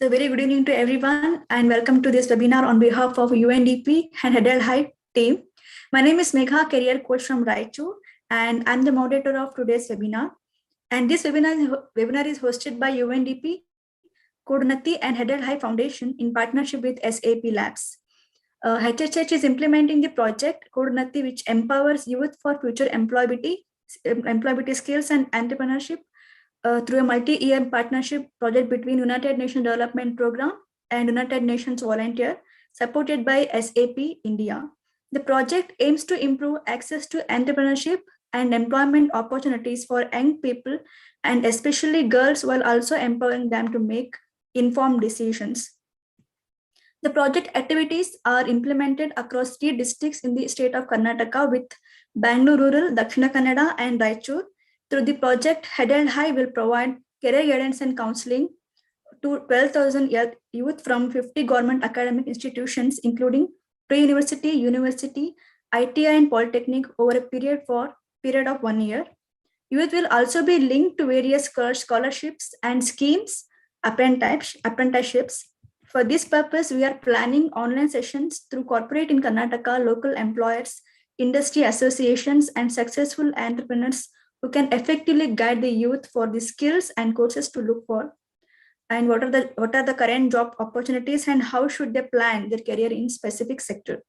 So very good evening to everyone and welcome to this webinar on behalf of UNDP and Hedel High team. My name is Megha, career coach from Raichur, and I'm the moderator of today's webinar. And this webinar is hosted by UNDP, Unnati and Hedel High Foundation in partnership with SAP Labs. HHH is implementing the project Unnati, which empowers youth for future employability skills and entrepreneurship through a multi-year partnership project between United Nations Development Program and United Nations Volunteer, supported by SAP India. The project aims to improve access to entrepreneurship and employment opportunities for young people and especially girls, while also empowering them to make informed decisions. The project activities are implemented across 3 districts in the state of Karnataka with Bangalore Rural, Dakshina Kannada, and Raichur. Through the project, Hedel High will provide career guidance and counseling to 12,000 youth from 50 government academic institutions, including pre-university, university, ITI, and polytechnic over a period of 1 year. Youth will also be linked to various scholarships and schemes, apprenticeships. For this purpose, we are planning online sessions through corporate in Karnataka, local employers, industry associations, and successful entrepreneurs who can effectively guide the youth for the skills and courses to look for, and what are the current job opportunities and how should they plan their career in specific sector.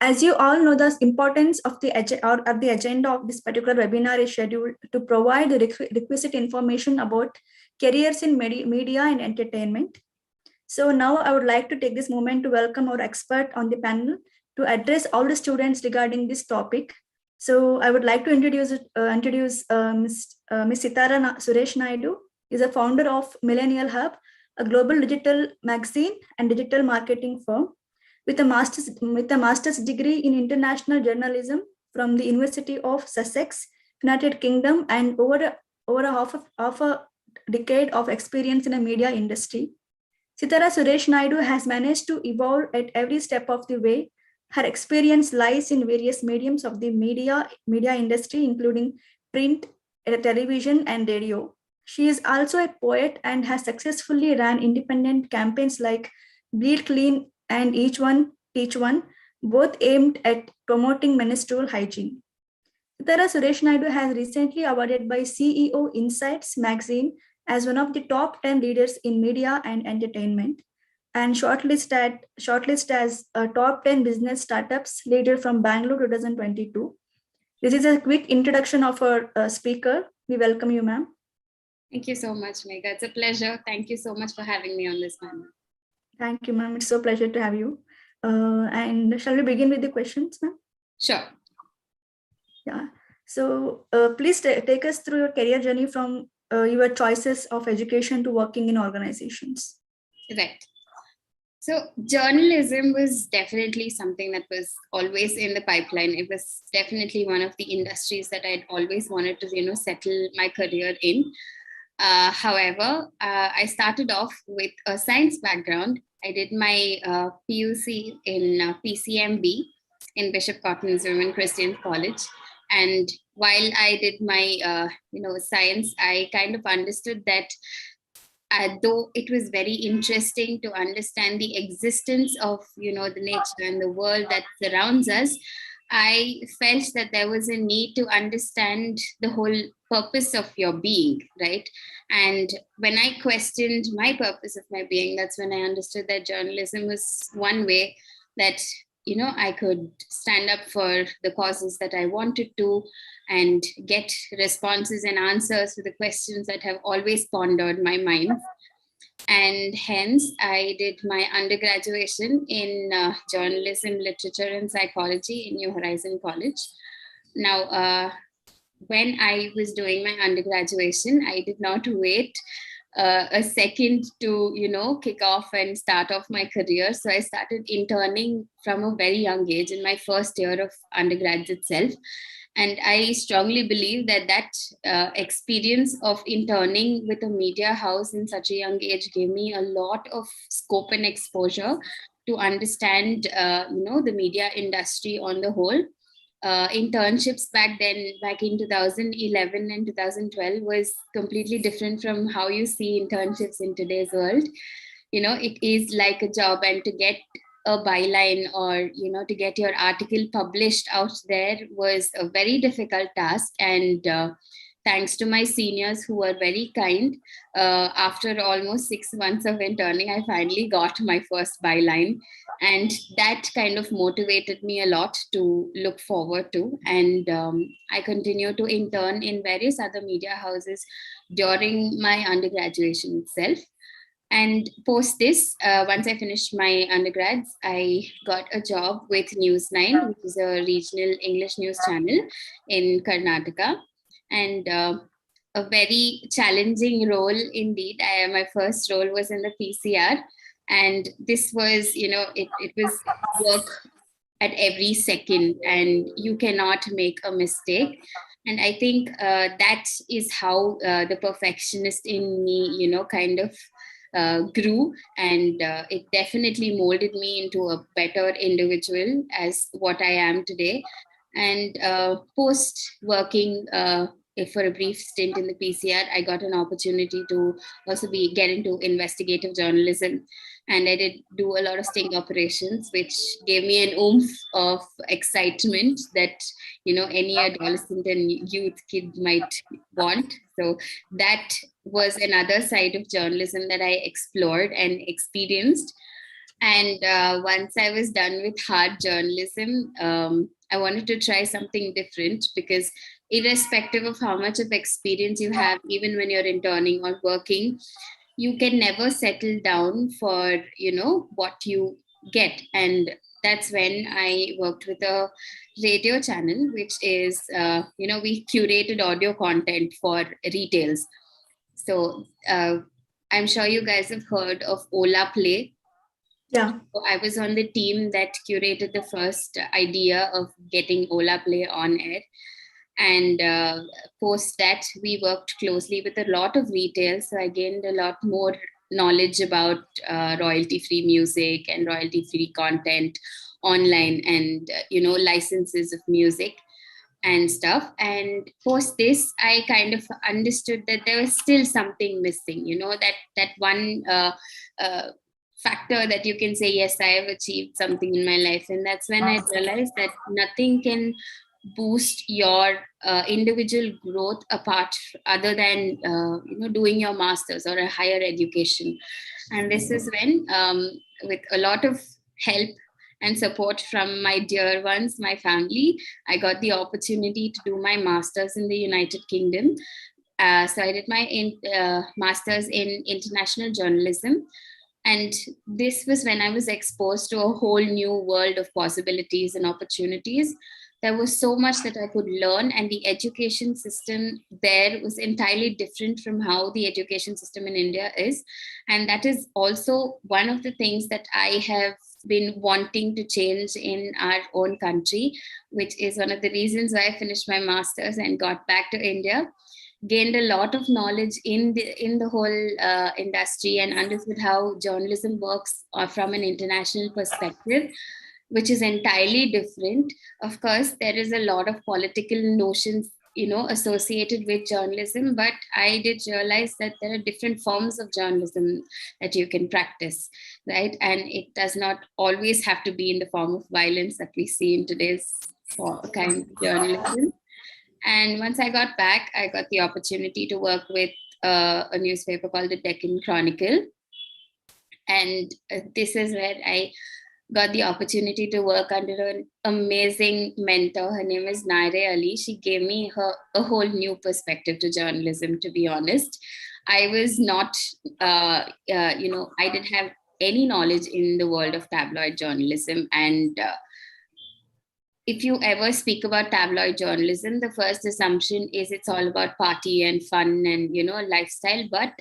As you all know, the importance of the agenda of this particular webinar is scheduled to provide the requisite information about careers in media and entertainment. So now I would like to take this moment to welcome our expert on the panel to address all the students regarding this topic. So I would like to introduce Ms. Sitara Suresh Naidu, is a founder of Millennial Hub, a global digital magazine and digital marketing firm with a master's degree in international journalism from the University of Sussex, United Kingdom, and over a half a decade of experience in the media industry. Sitara Suresh Naidu has managed to evolve at every step of the way. Her experience lies in various mediums of the media industry, including print, television, and radio. She is also a poet and has successfully ran independent campaigns like Bleed Clean and Each One, Teach One, both aimed at promoting menstrual hygiene. Sitara Suresh Naidu has recently awarded by CEO Insights magazine as one of the top 10 leaders in media and entertainment, and shortlisted as a top 10 business startups leader from Bangalore 2022. This is a quick introduction of our speaker. We welcome you, ma'am. Thank you so much, Megha. It's a pleasure. Thank you so much for having me on this panel. Thank you, ma'am. It's so pleasure to have you. And shall we begin with the questions, ma'am? Sure. Yeah. So please take us through your career journey from your choices of education to working in organizations. Right. So journalism was definitely something that was always in the pipeline. It was definitely one of the industries that I'd always wanted to, settle my career in. However, I started off with a science background. I did my PUC in PCMB in Bishop Cotton's Women Christian College. And while I did my, science, I kind of understood that though it was very interesting to understand the existence of, the nature and the world that surrounds us, I felt that there was a need to understand the whole purpose of your being, right? And when I questioned my purpose of my being, that's when I understood that journalism was one way that, I could stand up for the causes that I wanted to and get responses and answers to the questions that have always pondered my mind. And hence, I did my undergraduation in journalism, literature, and psychology in New Horizon College. Now, when I was doing my undergraduation, I did not wait a second to, kick off and start off my career. So I started interning from a very young age in my first year of undergrad itself. And I strongly believe that experience of interning with a media house in such a young age gave me a lot of scope and exposure to understand, the media industry on the whole. internships back then, back in 2011 and 2012, was completely different from how you see internships in today's world. It is like a job, and to get a byline, or to get your article published out there, was a very difficult task. And thanks to my seniors, who were very kind, after almost 6 months of interning, I finally got my first byline. And that kind of motivated me a lot to look forward to. And I continue to intern in various other media houses during my undergraduation itself. And post this, once I finished my undergrads, I got a job with News9, which is a regional English news channel in Karnataka. And a very challenging role indeed. My first role was in the PCR. And this was, it was work at every second, and you cannot make a mistake. And I think that is how the perfectionist in me, kind of grew. And it definitely molded me into a better individual as what I am today. And post working for a brief stint in the PCR, I got an opportunity to also get into investigative journalism. And I did do a lot of sting operations, which gave me an oomph of excitement that, any adolescent and youth kid might want. So that was another side of journalism that I explored and experienced. And once I was done with hard journalism, I wanted to try something different, because irrespective of how much of experience you have, even when you're interning or working, you can never settle down for, what you get. And that's when I worked with a radio channel, which is, we curated audio content for retails. So I'm sure you guys have heard of Ola Play. Yeah. So I was on the team that curated the first idea of getting Ola Play on air. And post that, we worked closely with a lot of retail. So I gained a lot more knowledge about royalty-free music and royalty-free content online, and, licenses of music and stuff. And post this, I kind of understood that there was still something missing, that one factor that you can say, yes, I have achieved something in my life. And that's when I realized that nothing can boost your individual growth apart other than doing your masters or a higher education. And this is when, with a lot of help and support from my dear ones, my family, I got the opportunity to do my masters in the United Kingdom. So I did my masters in international journalism. And this was when I was exposed to a whole new world of possibilities and opportunities. There was so much that I could learn, and the education system there was entirely different from how the education system in India is. And that is also one of the things that I have been wanting to change in our own country, which is one of the reasons why I finished my master's and got back to India. Gained a lot of knowledge in the whole industry, and understood how journalism works from an international perspective, which is entirely different. Of course, there is a lot of political notions, associated with journalism, but I did realize that there are different forms of journalism that you can practice, right? And it does not always have to be in the form of violence that we see in today's kind of journalism. And once I got back, I got the opportunity to work with a newspaper called the Deccan Chronicle. And this is where I got the opportunity to work under an amazing mentor. Her name is Naire Ali. She gave me a whole new perspective to journalism, to be honest. I was not, I didn't have any knowledge in the world of tabloid journalism. And if you ever speak about tabloid journalism, the first assumption is it's all about party and fun and, lifestyle. But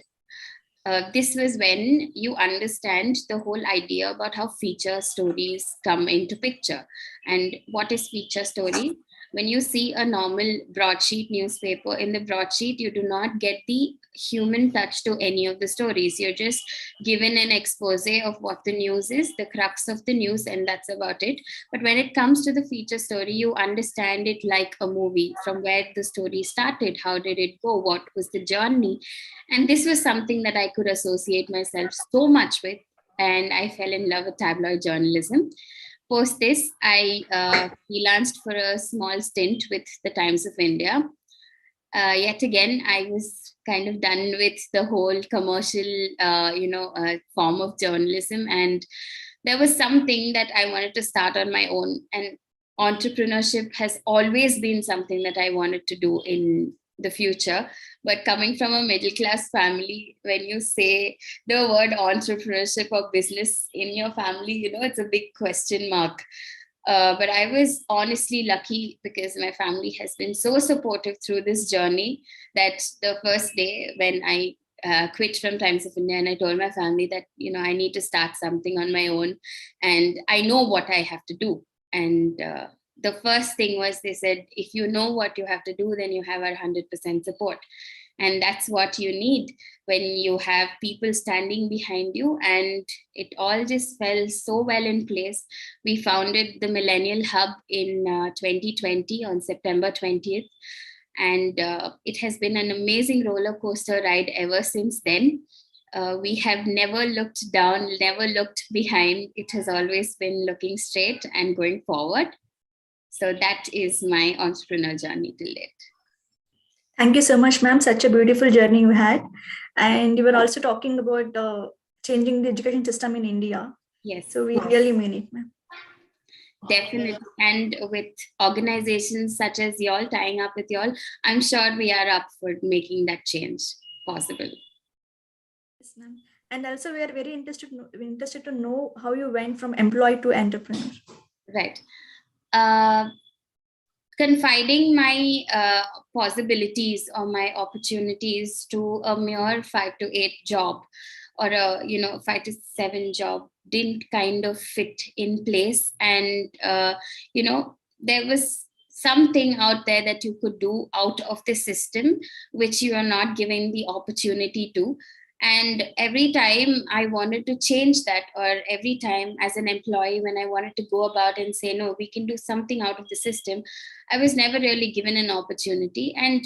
this was when you understand the whole idea about how feature stories come into picture. And what is feature story? When you see a normal broadsheet newspaper, in the broadsheet, you do not get the human touch to any of the stories. You're just given an expose of what the news is, the crux of the news, and that's about it. But when it comes to the feature story, you understand it like a movie, from where the story started, how did it go, what was the journey. And this was something that I could associate myself so much with, and I fell in love with tabloid journalism. Post this, I freelanced for a small stint with the Times of India. Yet again, I was kind of done with the whole commercial, form of journalism. And there was something that I wanted to start on my own. And entrepreneurship has always been something that I wanted to do in the future. But coming from a middle class family, when you say the word entrepreneurship or business in your family, it's a big question mark. But I was honestly lucky because my family has been so supportive through this journey that the first day when I quit from Times of India, and I told my family that, I need to start something on my own and I know what I have to do. And the first thing was, they said, if you know what you have to do, then you have our 100% support. And that's what you need when you have people standing behind you. And it all just fell so well in place. We founded the Millennial Hub in 2020 on September 20th. And it has been an amazing roller coaster ride ever since then. We have never looked down, never looked behind. It has always been looking straight and going forward. So that is my entrepreneur journey till date. Thank you so much, ma'am. Such a beautiful journey you had. And you were also talking about changing the education system in India. Yes. So we really mean it, ma'am. Definitely. And with organizations such as y'all, tying up with y'all, I'm sure we are up for making that change possible. Yes, ma'am. And also we are very interested to know how you went from employee to entrepreneur. Right. Confiding my possibilities or my opportunities to a mere 5 to 8 job or a 5 to 7 job didn't kind of fit in place. And there was something out there that you could do out of the system which you are not given the opportunity to. And every time I wanted to change that, or every time as an employee, when I wanted to go about and say, no, we can do something out of the system, I was never really given an opportunity. And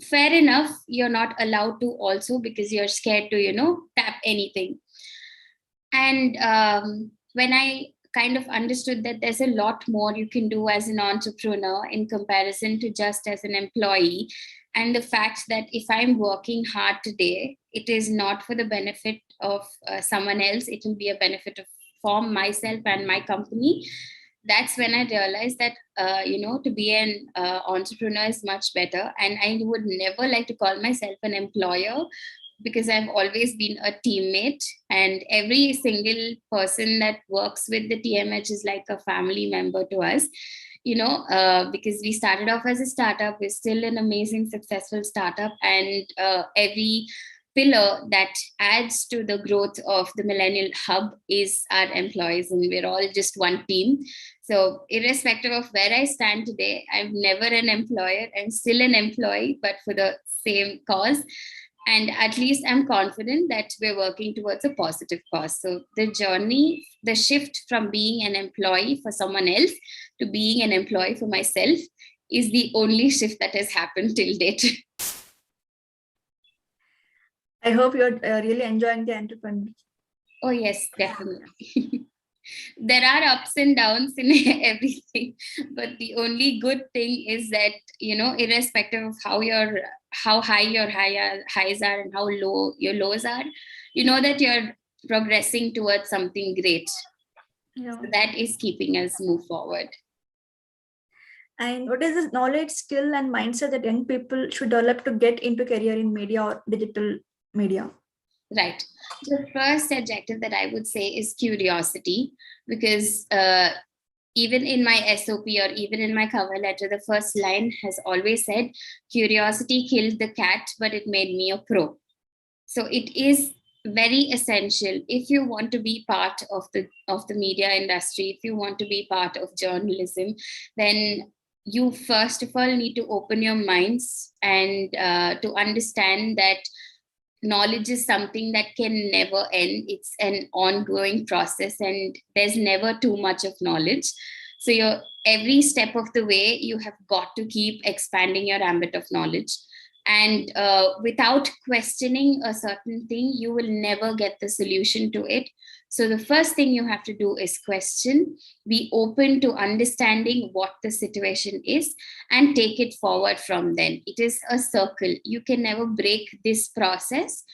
fair enough, you're not allowed to also, because you're scared to, tap anything. And when I kind of understood that there's a lot more you can do as an entrepreneur in comparison to just as an employee, and the fact that if I'm working hard today, it is not for the benefit of someone else, it will be a benefit for myself and my company. That's when I realized that, to be an entrepreneur is much better. And I would never like to call myself an employer, because I've always been a teammate, and every single person that works with the TMH is like a family member to us, because we started off as a startup. We're still an amazing, successful startup, and every pillar that adds to the growth of the Millennial Hub is our employees, and we're all just one team. So irrespective of where I stand today, I'm never an employer. I'm still an employee, but for the same cause. And at least I'm confident that we're working towards a positive cause. So the journey, the shift from being an employee for someone else to being an employee for myself is the only shift that has happened till date. I hope you're really enjoying the entrepreneur. Oh, yes, definitely. There are ups and downs in everything, but the only good thing is that, irrespective of how high your highs are and how low your lows are, that you're progressing towards something great. Yeah. So that is keeping us move forward. And what is the knowledge, skill, and mindset that young people should develop to get into career in media or digital media? Right. The first adjective that I would say is curiosity, because even in my SOP or even in my cover letter, the first line has always said, curiosity killed the cat, but it made me a pro. So it is very essential if you want to be part of the media industry, if you want to be part of journalism, then you first of all need to open your minds and to understand that knowledge is something that can never end. It's an ongoing process, and there's never too much of knowledge. So every step of the way, you have got to keep expanding your ambit of knowledge. And without questioning a certain thing, you will never get the solution to it. So the first thing you have to do is question, be open to understanding what the situation is, and take it forward from then. It is a circle. You can never break this process.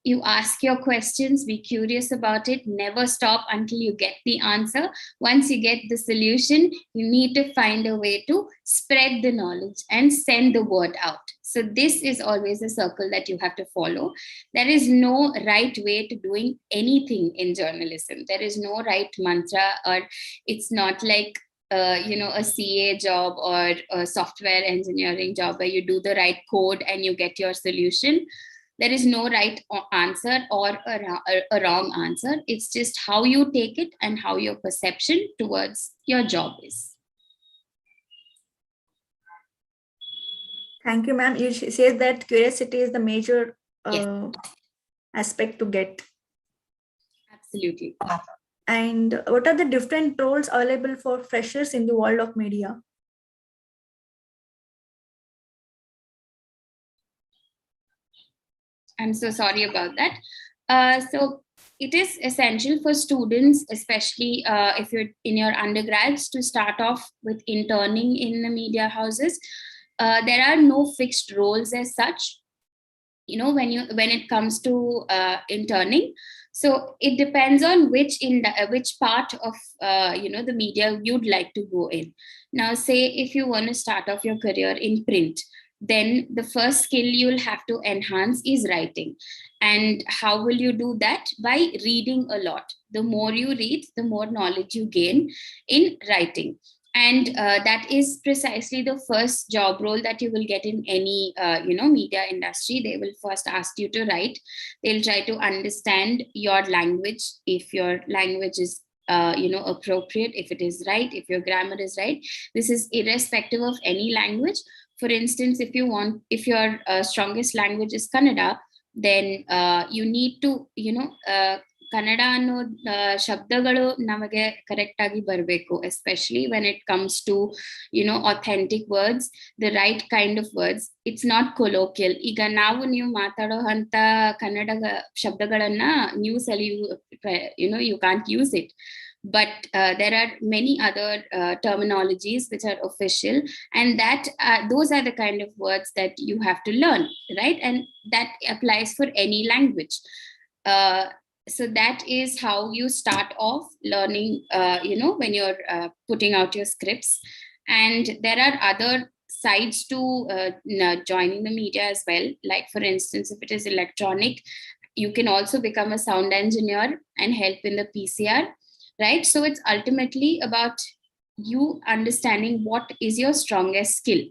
You ask your questions, be curious about it, never stop until you get the answer. Once you get the solution, you need to find a way to spread the knowledge and send the word out. So this is always a circle that you have to follow. There is no right way to doing anything in journalism. There is no right mantra, or it's not like a CA job or a software engineering job where you do the right code and you get your solution. There is no right answer or a wrong answer. It's just how you take it and how your perception towards your job is. Thank you, ma'am. You say that curiosity is the major Yes. aspect to get. Absolutely. And what are the different roles available for freshers in the world of media? I'm so sorry about that. So it is essential for students, especially if you're in your undergrads, to start off with interning in the media houses. There are no fixed roles as such, when it comes to interning. So it depends on which part of the media you'd like to go in. Now, say if you want to start off your career in print, then the first skill you'll have to enhance is writing. And how will you do that? By reading a lot. The more you read, the more knowledge you gain in writing. And that is precisely the first job role that you will get in any media industry. They will first ask you to write. They'll try to understand your language, if your language is appropriate, if it is right, if your grammar is right. This is irrespective of any language. For instance, if your strongest language is Kannada, then you need to Kannada ಅನ್ನೋ ಶಬ್ದಗಳು ನಮಗೆ correct ಆಗಿ ಬರಬೇಕು, especially when it comes to authentic words, the right kind of words. It's not colloquial. ಈಗ ನೀವು ಮಾತಾಡೋ ಅಂತ Kannada ಶಬ್ದಗಳನ್ನ news ಅಲ್ಲಿ you can't use it. But there are many other terminologies which are official, and those are the kind of words that you have to learn, right? And that applies for any language. So that is how you start off learning, when you're putting out your scripts. And there are other sides to joining the media as well. Like, for instance, if it is electronic, you can also become a sound engineer and help in the PCR, right? So it's ultimately about you understanding what is your strongest skill.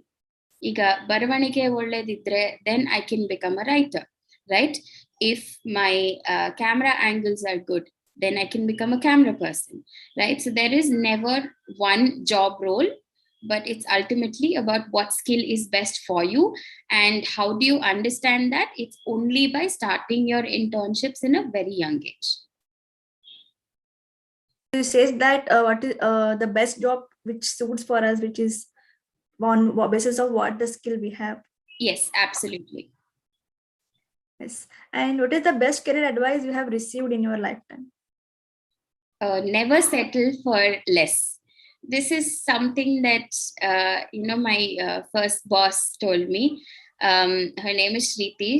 Iga ಬರವಣಿಗೆ ಒಳ್ಳೆದಿದ್ರೆ, then I can become a writer, right? If my camera angles are good, then I can become a camera person, right? So there is never one job role, but it's ultimately about what skill is best for you. And how do you understand that? It's only by starting your internships in a very young age. It says that what is the best job which suits for us, which is on basis of what the skill we have. Yes, absolutely. Yes. And what is the best career advice you have received in your lifetime? Never settle for less. This is something that my first boss told me. Her name is Shriti.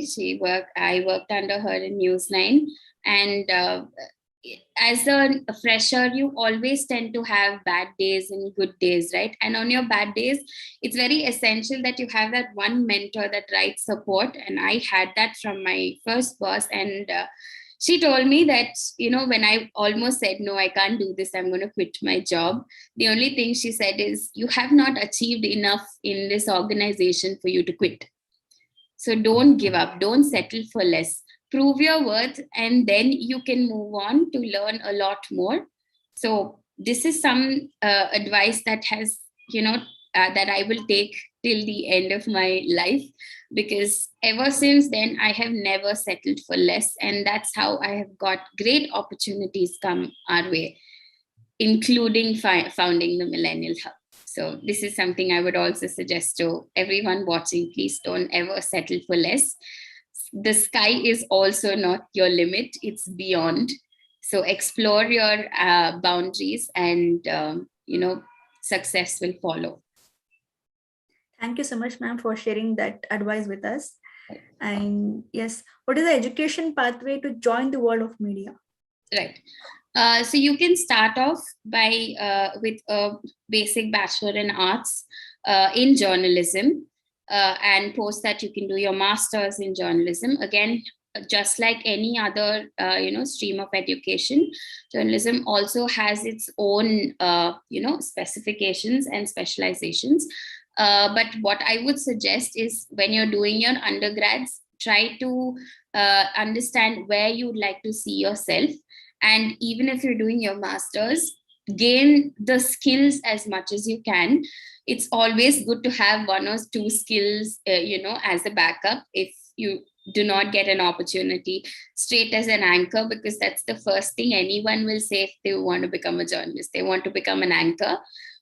I worked under her in News9, and as a fresher, you always tend to have bad days and good days, right? And on your bad days, it's very essential that you have that one mentor that writes support. And I had that from my first boss. And she told me that, when I almost said, no, I can't do this, I'm going to quit my job, the only thing she said is, you have not achieved enough in this organization for you to quit. So don't give up, don't settle for less. Prove your worth, and then you can move on to learn a lot more. So this is some advice that has, that I will take till the end of my life. because ever since then, I have never settled for less. And that's how I have got great opportunities come our way, including founding the Millennial Hub. So this is something I would also suggest to everyone watching. Please don't ever settle for less. The sky is also not your limit, it's beyond. So explore your boundaries, and success will follow. Thank you so much, ma'am, for sharing that advice with us. And yes, what is the education pathway to join the world of media? Right. So you can start off by with a basic bachelor in arts in journalism, and post that you can do your master's in journalism. Again, just like any other stream of education, journalism also has its own specifications and specializations. But what I would suggest is, when you're doing your undergrads, try to understand where you'd like to see yourself. And even if you're doing your master's, gain the skills as much as you can. It's always good to have one or two skills, as a backup if you do not get an opportunity straight as an anchor, because that's the first thing anyone will say if they want to become a journalist. They want to become an anchor.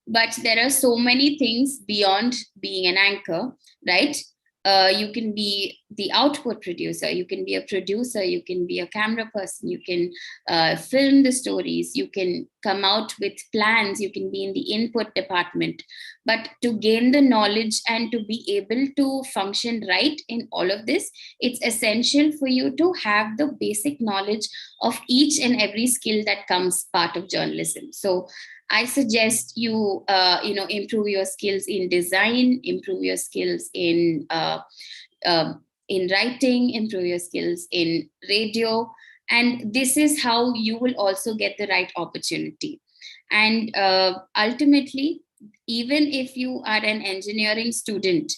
But there are so many things beyond being an anchor, right? You can be the output producer, you can be a producer, you can be a camera person, you can film the stories, you can come out with plans, you can be in the input department. But to gain the knowledge and to be able to function right in all of this, it's essential for you to have the basic knowledge of each and every skill that comes part of journalism. So I suggest you, improve your skills in design, improve your skills in writing, improve your skills in radio. And this is how you will also get the right opportunity. And ultimately, even if you are an engineering student,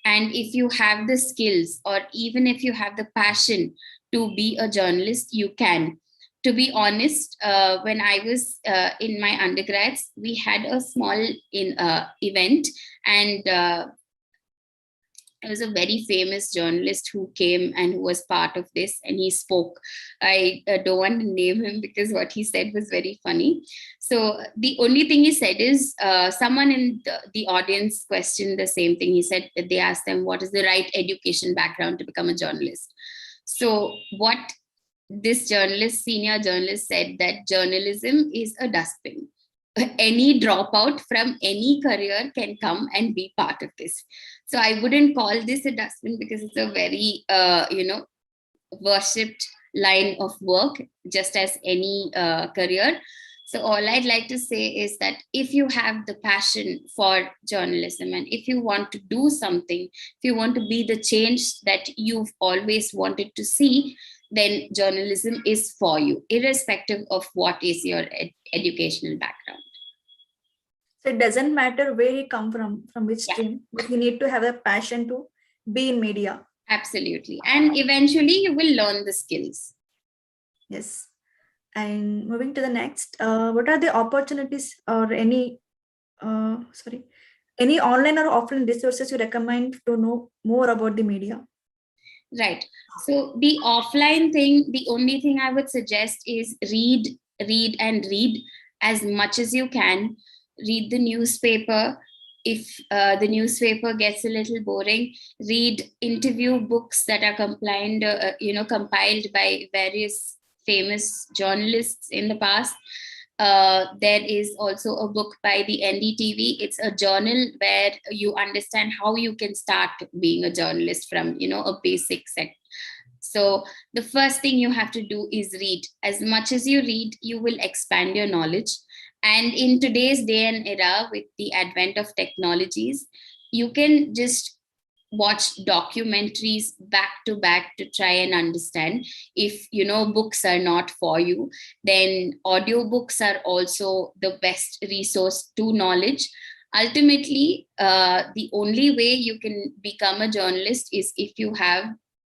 and if you have the skills, or even if you have the passion to be a journalist, you can. To be honest, when I was in my undergrads, we had a small event, and there was a very famous journalist who came and who was part of this, and he spoke. I don't want to name him because what he said was very funny. So the only thing he said is, someone in the audience questioned the same thing. He said that they asked them, what is the right education background to become a journalist? So what this senior journalist said, that journalism is a dustbin. Any dropout from any career can come and be part of this. So I wouldn't call this a dustbin, because it's a very, worshipped line of work, just as any career. So all I'd like to say is that if you have the passion for journalism, and if you want to do something, if you want to be the change that you've always wanted to see, then journalism is for you, irrespective of what is your educational background. So it doesn't matter where you come from which stream, but you need to have a passion to be in media. Absolutely. And eventually you will learn the skills. Yes. And moving to the next, what are the opportunities or any online or offline resources you recommend to know more about the media? Right. So the offline thing, the only thing I would suggest is read as much as you can. Read the newspaper. If the newspaper gets a little boring, read interview books that are compiled by various famous journalists in the past. There is also a book by the NDTV. It's a journal where you understand how you can start being a journalist from, a basic set. So the first thing you have to do is read. As much as you read, you will expand your knowledge. And in today's day and era, with the advent of technologies, you can just watch documentaries back to back to try and understand. If books are not for you, then audiobooks are also the best resource to knowledge. Ultimately, the only way you can become a journalist is if you have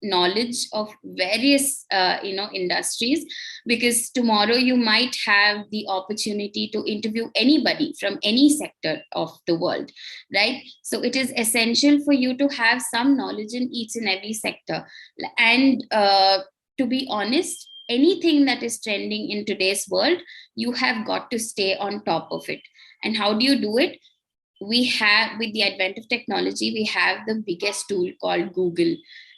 knowledge of various industries, because tomorrow you might have the opportunity to interview anybody from any sector of the world, right? So it is essential for you to have some knowledge in each and every sector. And to be honest, anything that is trending in today's world, you have got to stay on top of it. And how do you do it? We have, with the advent of technology, we have the biggest tool called Google.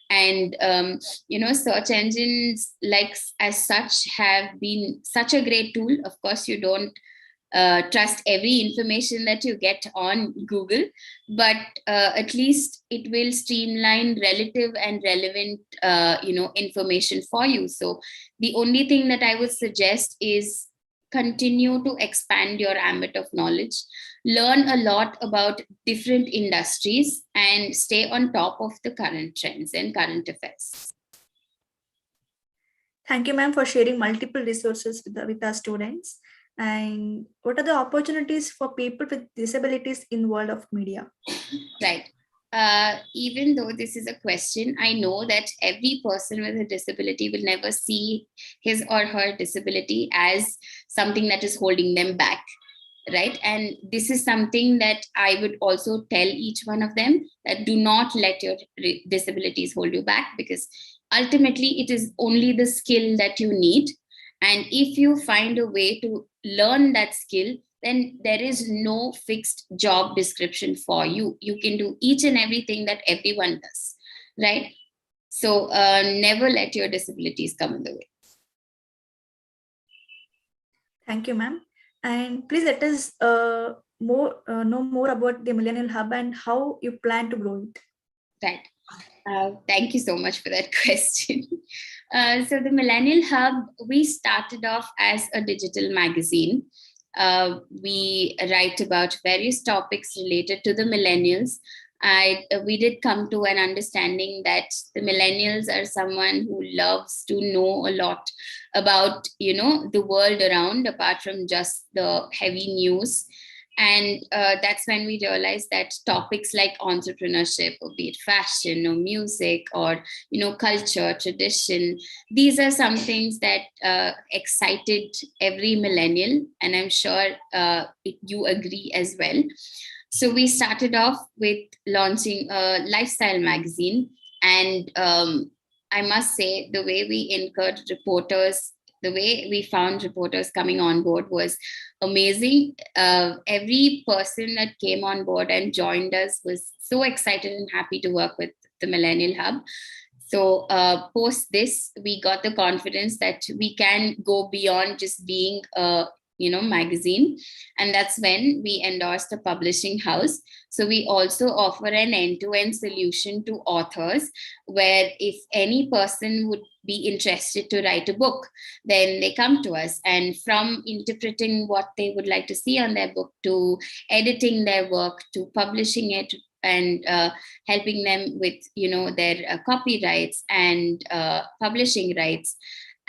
And search engines like as such have been such a great tool. Of course, you don't trust every information that you get on Google, but at least it will streamline relative and relevant information for you. So the only thing that I would suggest is continue to expand your ambit of knowledge, learn a lot about different industries, and stay on top of the current trends and current affairs. Thank you, ma'am, for sharing multiple resources with our students. And what are the opportunities for people with disabilities in world of media? Right. Even though this is a question, I know that every person with a disability will never see his or her disability as something that is holding them back, right? And this is something that I would also tell each one of them, that do not let your disabilities hold you back, because ultimately it is only the skill that you need. And if you find a way to learn that skill, then there is no fixed job description for you. You can do each and everything that everyone does, right? So never let your disabilities come in the way. Thank you, ma'am. And please let us know more about the Millennial Hub and how you plan to grow it. Right. Thank you so much for that question. So the Millennial Hub, we started off as a digital magazine. We write about various topics related to the millennials. We did come to an understanding that the millennials are someone who loves to know a lot about, the world around, apart from just the heavy news. And that's when we realized that topics like entrepreneurship, or be it fashion or music or, culture, tradition, these are some things that excited every millennial. And I'm sure you agree as well. So we started off with launching a lifestyle magazine. And I must say, the way we incurred reporters, the way we found reporters coming on board was amazing. Every person that came on board and joined us was so excited and happy to work with the Millennial Hub. So post this, we got the confidence that we can go beyond just being a magazine. And that's when we endorsed a publishing house. So we also offer an end-to-end solution to authors, where if any person would be interested to write a book, then they come to us. And from interpreting what they would like to see on their book, to editing their work, to publishing it, and helping them with their copyrights and publishing rights,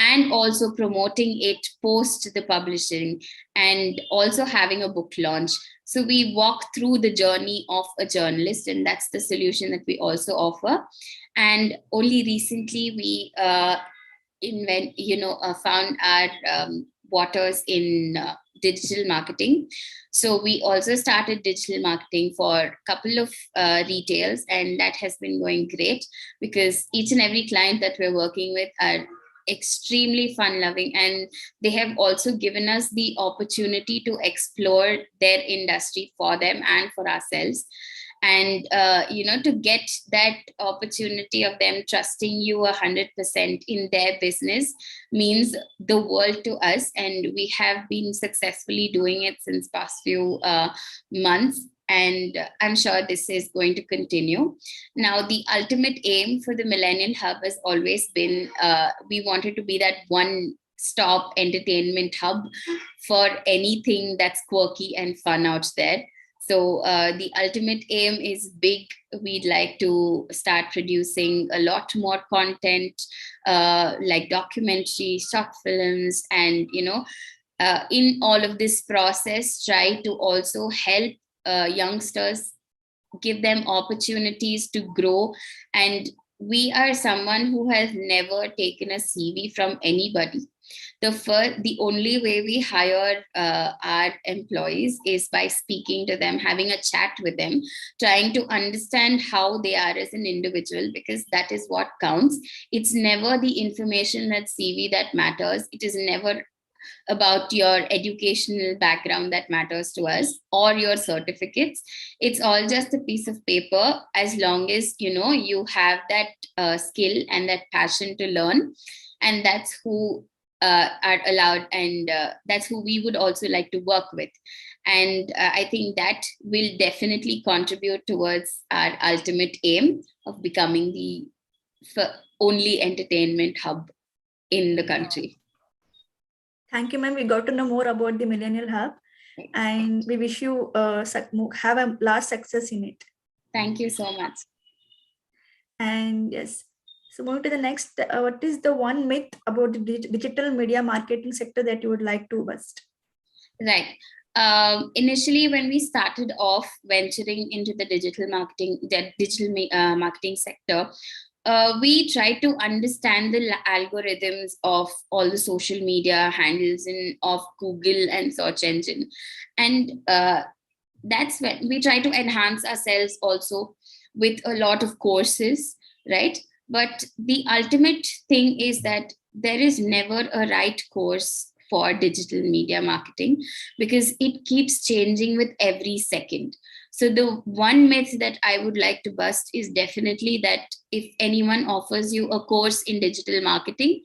and also promoting it post the publishing, and also having a book launch. So we walk through the journey of a journalist, and that's the solution that we also offer. And only recently we found our waters in digital marketing. So we also started digital marketing for a couple of retails, and that has been going great, because each and every client that we're working with are extremely fun loving, and they have also given us the opportunity to explore their industry for them and for ourselves. And to get that opportunity of them trusting you 100% in their business means the world to us, and we have been successfully doing it since past few months. And I'm sure this is going to continue. Now, the ultimate aim for the Millennial Hub has always been, we wanted to be that one-stop entertainment hub for anything that's quirky and fun out there. So the ultimate aim is big. We'd like to start producing a lot more content, like documentaries, short films, and, in all of this process, try to also help youngsters, give them opportunities to grow and we are someone who has never taken a CV from anybody. The only way we hire our employees is by speaking to them, having a chat with them, trying to understand how they are as an individual, because that is what counts. It's never the information that CV that matters. It is never about your educational background that matters to us, or your certificates. It's all just a piece of paper, as long as you have that skill and that passion to learn. And that's who are allowed, and that's who we would also like to work with. And I think that will definitely contribute towards our ultimate aim of becoming the only entertainment hub in the country. Thank you, ma'am. We got to know more about the Millennial Hub, and we wish you have a large success in it. Thank you so much. And yes, so moving to the next, what is the one myth about the digital media marketing sector that you would like to bust? Right. Initially, when we started off venturing into the digital marketing sector, we tried to understand the algorithms of all the social media handles and of Google and search engine. And that's when we try to enhance ourselves also with a lot of courses, right? But the ultimate thing is that there is never a right course for digital media marketing, because it keeps changing with every second. So the one myth that I would like to bust is definitely that if anyone offers you a course in digital marketing,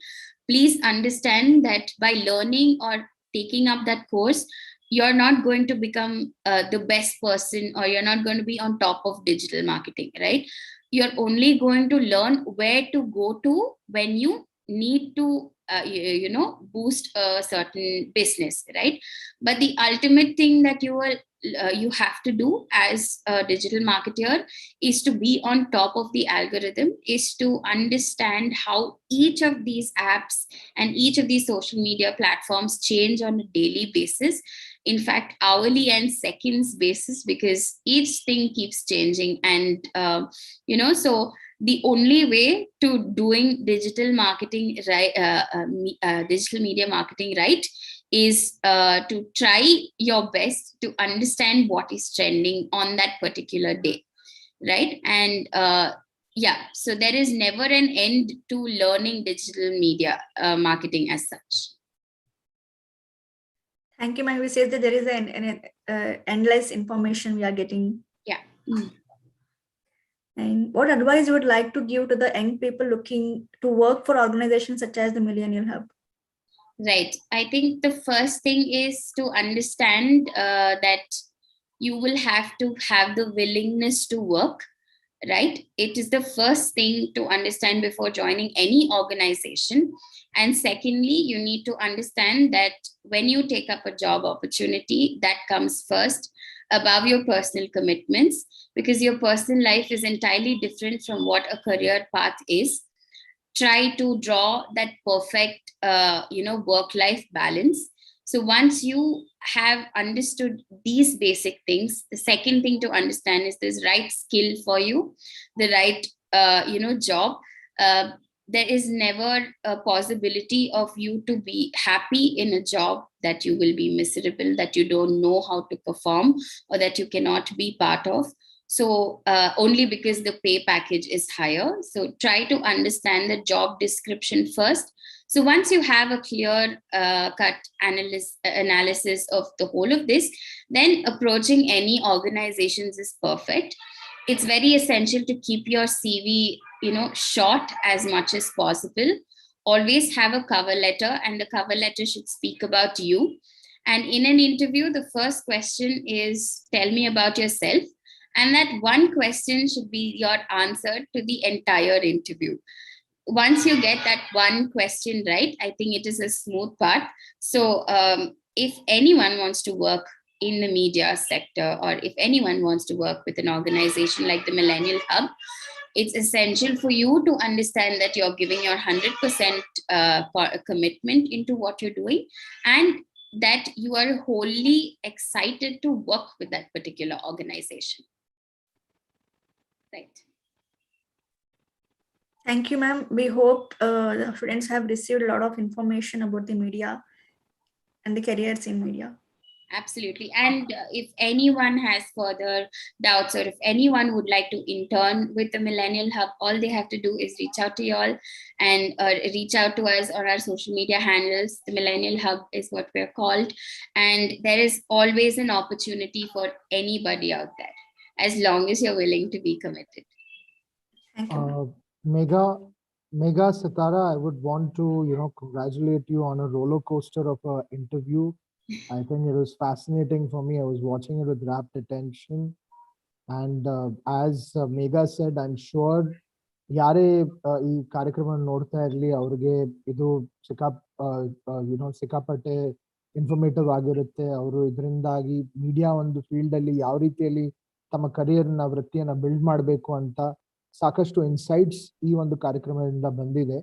please understand that by learning or taking up that course, you're not going to become the best person, or you're not going to be on top of digital marketing, right? You're only going to learn where to go to when you need to boost a certain business, right? But the ultimate thing that you have to do as a digital marketer is to be on top of the algorithm, is to understand how each of these apps and each of these social media platforms change on a daily basis, in fact hourly and seconds basis, because each thing keeps changing. And so the only way to doing digital marketing right, digital media marketing right, is to try your best to understand what is trending on that particular day, right? And so there is never an end to learning digital media marketing as such. Thank you, ma'am. We say that there is an endless information we are getting. Yeah. And what advice you would like to give to the young people looking to work for organizations such as the Millennial Hub? Right. I think the first thing is to understand that you will have to have the willingness to work, right? It is the first thing to understand before joining any organization. And secondly, you need to understand that when you take up a job opportunity, that comes first above your personal commitments, because your personal life is entirely different from what a career path is. Try to draw that perfect work life balance. So once you have understood these basic things, the second thing to understand is this right skill for you, the right job. There is never a possibility of you to be happy in a job that you will be miserable, that you don't know how to perform, or that you cannot be part of. So only because the pay package is higher. So try to understand the job description first. So once you have a clear cut analysis of the whole of this, then approaching any organizations is perfect. It's very essential to keep your CV, short as much as possible. Always have a cover letter, and the cover letter should speak about you. And in an interview, the first question is, tell me about yourself. And that one question should be your answer to the entire interview. Once you get that one question right, I think it is a smooth path. So if anyone wants to work in the media sector, or if anyone wants to work with an organization like the Millennial Hub, it's essential for you to understand that you're giving your 100% commitment into what you're doing, and that you are wholly excited to work with that particular organization. Right. Thank you, ma'am. We hope the students have received a lot of information about the media and the careers in media. Absolutely. And if anyone has further doubts, or if anyone would like to intern with the Millennial Hub, all they have to do is reach out to y'all and reach out to us on our social media handles. The Millennial Hub is what we're called. And there is always an opportunity for anybody out there, as long as you're willing to be committed. Thank you, ma'am. Mega Sitara, I would want to, congratulate you on a roller coaster of an interview. I think it was fascinating for me. I was watching it with rapt attention. And as Mega said, I'm sure ಯಾರೇ ಈ ಕಾರ್ಯಕ್ರಮ ನೋಡ್ತಾ ಇರಲಿ ಅವ್ರಿಗೆ ಇದು ಸಿಕ್ಕಾಪಟ್ಟೆ informative ಆಗಿರುತ್ತೆ. ಅವರು ಇದರಿಂದಾಗಿ ಮೀಡಿಯಾ ಒಂದು ಫೀಲ್ಡ್ ಅಲ್ಲಿ ಯಾವ ರೀತಿಯಲ್ಲಿ ತಮ್ಮ ಕರಿಯರ್ನ ವೃತ್ತಿಯನ್ನ ಬಿಲ್ಡ್ ಮಾಡಬೇಕು ಅಂತ ಸಾಕಷ್ಟು ಇನ್ಸೈಟ್ಸ್ ಈ ಒಂದು ಕಾರ್ಯಕ್ರಮದಿಂದ ಬಂದಿದೆ.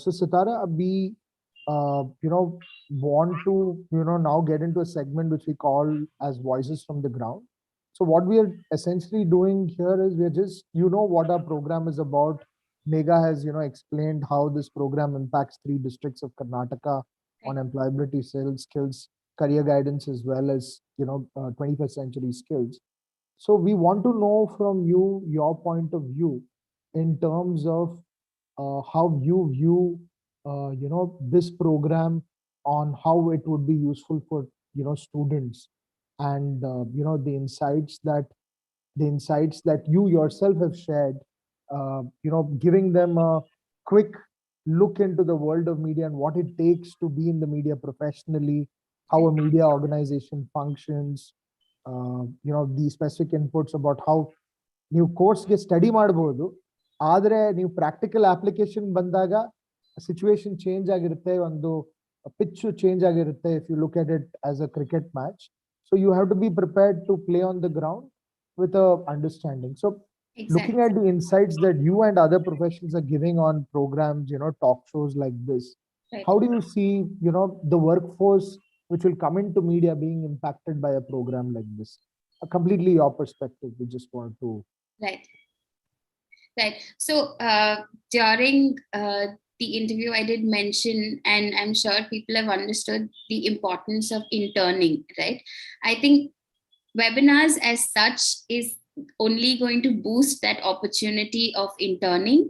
So Sitara, we want to now get into a segment which we call as Voices from the Ground. So what we are essentially doing here is we're just, what our program is about. Megha has, explained how this program impacts 3 districts of Karnataka on employability, sales, skills, career guidance, as well as, 21st century skills. So we want to know from you, your point of view in terms of how you view, this program, on how it would be useful for, students, and the insights that you yourself have shared, giving them a quick look into the world of media and what it takes to be in the media professionally, how a media organization functions, the specific inputs about how ನೀವು ಕೋರ್ಸ್ಗೆ study ಮಾಡಬಹುದು, ಆದರೆ ನೀವು practical application ಬಂದಾಗ situation change ಆಗಿರುತ್ತೆ, ಒಂದು pitch change ಆಗಿರುತ್ತೆ. If you look at it as a cricket match, so you have to be prepared to play on the ground with a understanding. So looking at the insights that you and other professionals are giving on programs, talk shows like this, how do you see, the workforce which will come into media being impacted by a program like this? Completely your perspective. We just want to. Right. So during the interview, I did mention, and I'm sure people have understood the importance of interning, right? I think webinars as such is only going to boost that opportunity of interning,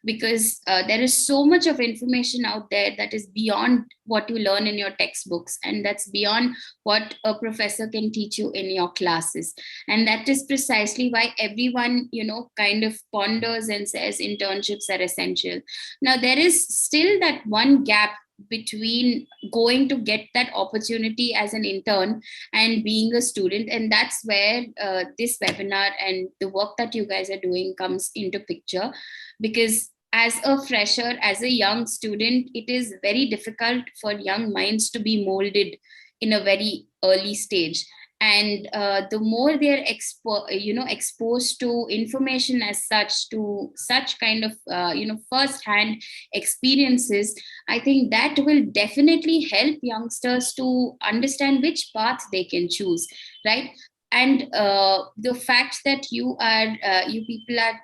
because there is so much of information out there that is beyond what you learn in your textbooks, and that's beyond what a professor can teach you in your classes. And that is precisely why everyone, kind of ponders and says internships are essential. Now, there is still that one gap between going to get that opportunity as an intern and being a student, and that's where this webinar and the work that you guys are doing comes into picture. Because as a fresher, as a young student, it is very difficult for young minds to be molded in a very early stage. And the more they're exposed to information as such, to such kind of first-hand experiences, I think that will definitely help youngsters to understand which path they can choose, right? And the fact that you people are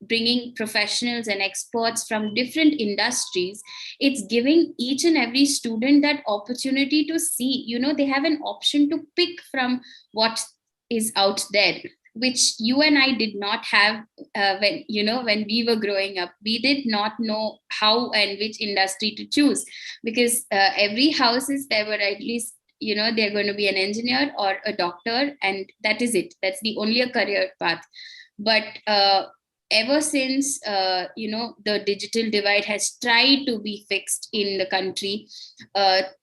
bringing professionals and experts from different industries, it's giving each and every student that opportunity to see, they have an option to pick from what is out there, which you and I did not have when we were growing up. We did not know how and which industry to choose, because every house is there were at least they're going to be an engineer or a doctor, and that is it. That's the only career path. But ever since the digital divide has tried to be fixed in the country,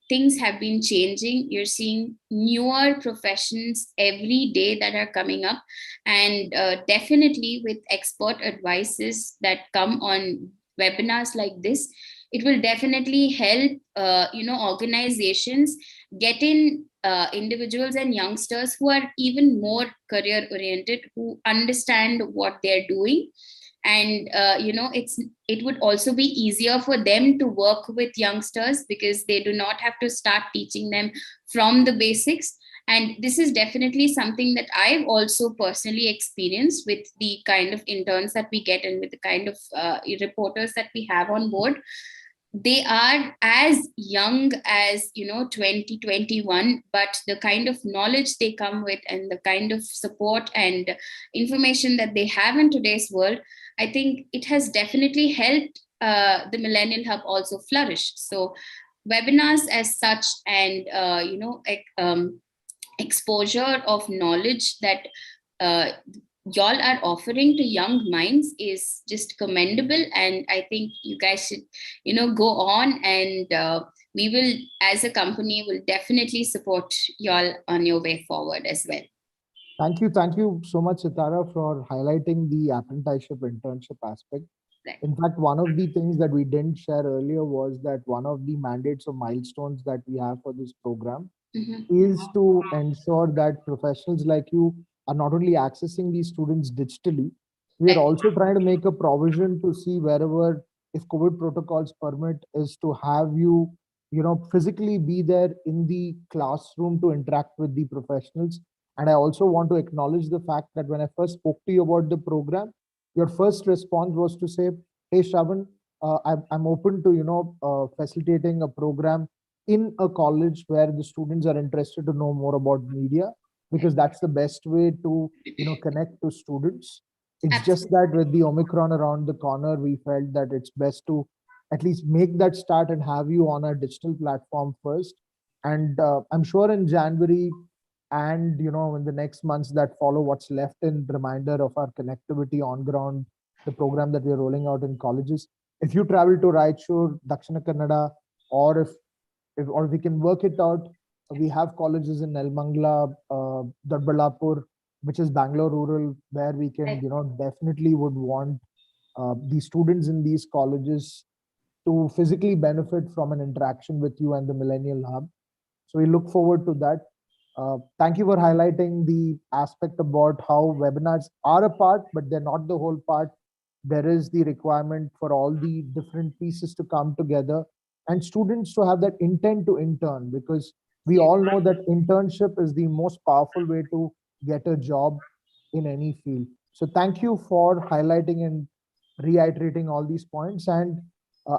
things have been changing. You're seeing newer professions every day that are coming up, and definitely with expert advices that come on webinars like this, it will definitely help organizations get in individuals and youngsters who are even more career oriented, who understand what they're doing. And it would also be easier for them to work with youngsters, because they do not have to start teaching them from the basics. And this is definitely something that I've also personally experienced with the kind of interns that we get and with the kind of reporters that we have on board. They are as young as 2021, but the kind of knowledge they come with and the kind of support and information that they have in today's world, I think it has definitely helped the Millennial Hub also flourish. So webinars as such, and exposure of knowledge that y'all are offering to young minds is just commendable. And I think you guys should go on, and we will, as a company, will definitely support y'all on your way forward as well. Thank you so much, Sitara, for highlighting the apprenticeship internship aspect. Right. In fact, one of the things that we didn't share earlier was that one of the mandates or milestones that we have for this program is to ensure that professionals like you are not only accessing these students digitally, we are also trying to make a provision to see wherever, if COVID protocols permit, is to have you, physically be there in the classroom to interact with the professionals. And I also want to acknowledge the fact that when I first spoke to you about the program, your first response was to say, hey, Shravan, I'm open to, facilitating a program in a college where the students are interested to know more about media, because that's the best way to connect to students. It's just that with the Omicron around the corner, we felt that it's best to at least make that start and have you on a digital platform first. And I'm sure in January and in the next months that follow, what's left in reminder of our connectivity on ground, the program that we're rolling out in colleges. If you travel to Raichur, Dakshina Kannada, or if we can work it out, we have colleges in Nelmangla, Doddaballapur, which is Bangalore rural, where we can, definitely would want the students in these colleges to physically benefit from an interaction with you and the Millennial Hub. So we look forward to that. Thank you for highlighting the aspect about how webinars are a part, but they're not the whole part. There is the requirement for all the different pieces to come together and students to have that intent to intern, because we all know that internship is the most powerful way to get a job in any field. So thank you for highlighting and reiterating all these points. And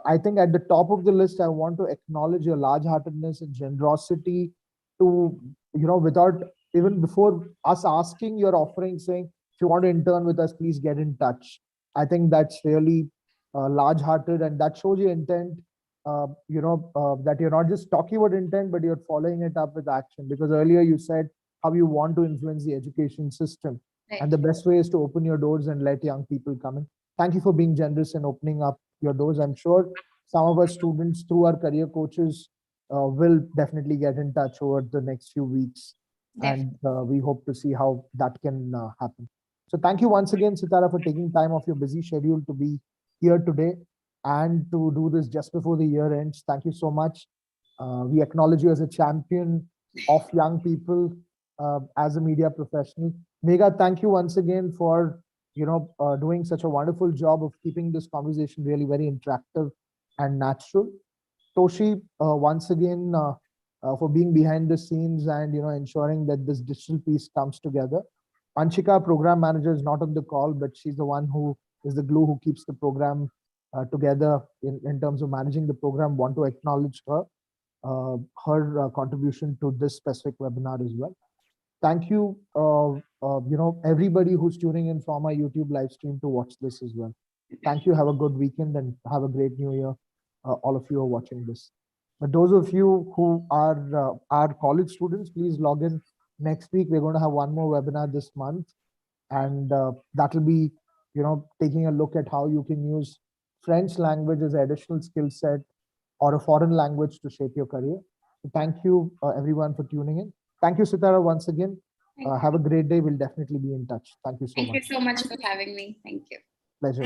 I think at the top of the list, I want to acknowledge your large-heartedness and generosity to, without even before us asking, you're offering, saying, if you want to intern with us, please get in touch. I think that's really large-hearted, and that shows your intent, that you're not just talking about intent, but you're following it up with action. Because earlier you said how you want to influence the education system. Right. And the best way is to open your doors and let young people come in. Thank you for being generous and opening up your doors. I'm sure some of our students through our career coaches will definitely get in touch over the next few weeks. Definitely. And we hope to see how that can happen. So thank you once again, Sitara, for taking time off your busy schedule to be here today and to do this just before the year ends. Thank you so much. We acknowledge you as a champion of young people, as a media professional. Megha, thank you once again for doing such a wonderful job of keeping this conversation really very interactive and natural. Toshi, once again, for being behind the scenes and ensuring that this digital piece comes together. Anshika, program manager, is not on the call, but she's the one who is the glue who keeps the program together in terms of managing the program. Want to acknowledge her contribution to this specific webinar as well. Thank you, everybody who's tuning in from our YouTube live stream to watch this as well. Thank you. Have a good weekend and have a great new year. All of you are watching this. But those of you who are college students, please log in next week. We're going to have one more webinar this month, and that'll be, taking a look at how you can use French language as an additional skill set or a foreign language to shape your career. So thank you, everyone, for tuning in. Thank you, Sitara, once again. Have a great day. We'll definitely be in touch. Thank you so much. Thank you so much for having me. Thank you. Pleasure.